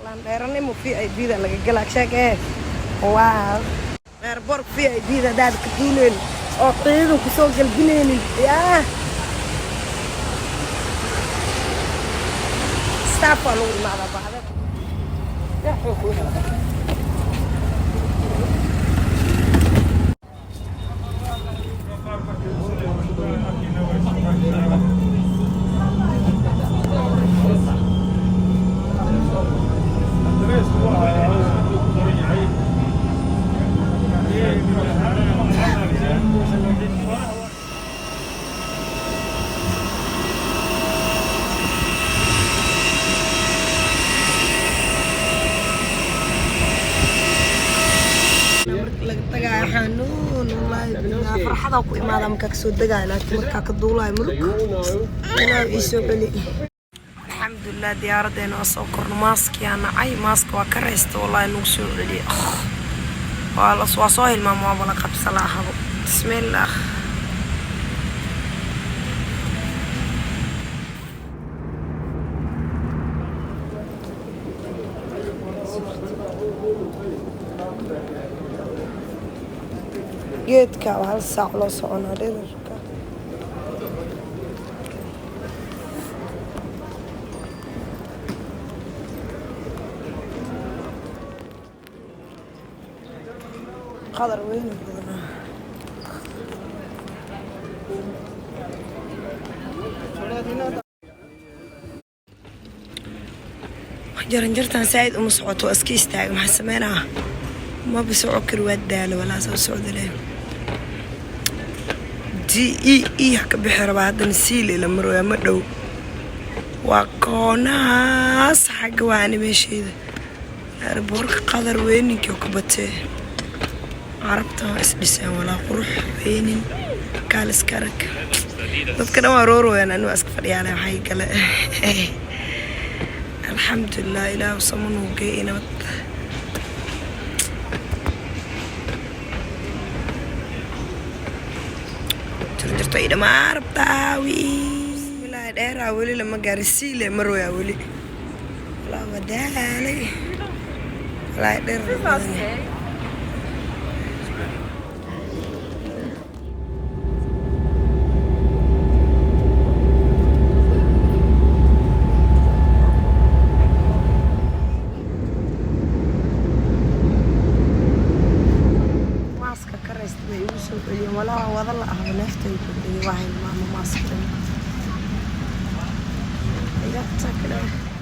Landheerane mu VIP-da laga galaa sheekay waaw airport VIP-da dad ka duuleen oo qiidu ku soo galbinaynin yaa staff waa lagu imaadaa bacda yaa xuquuq حنون والله فرحة وكو إمادة مكاك سو دقاي لكن مكاك الدولاي ملك أنا إيسو بلي الحمد لله ديارة دينا وصوكرنا ماسكي أنا عاي ماسك وكريست والله نوسو علي والله سواصوهي الماما ولا قبس الله بسم الله geedka hal saac loo soconaa dhererka qadar weyn badanaa jaranjartan saaid uma socoto iska istaag maxaa sameynaa ma bisoo kir wadaalo wala soo socdale دي كبحر بعد نسيل لما روي مدو وكوناس حق واني ماشي أربورك قدر ويني كيو كبتة عربتها اسبسان ولا قروح ويني كالس كرك بذكر ما رورو أنا أسكفر يعني حي كلا الحمد لله إله وصمن وجينا jirto ida maartaawi ilaa dheeraa weli lama gaarsiile marwaya weli la wadaalay la dheer ولا وضع الله نفتي واحد مع ماسك إذا تكره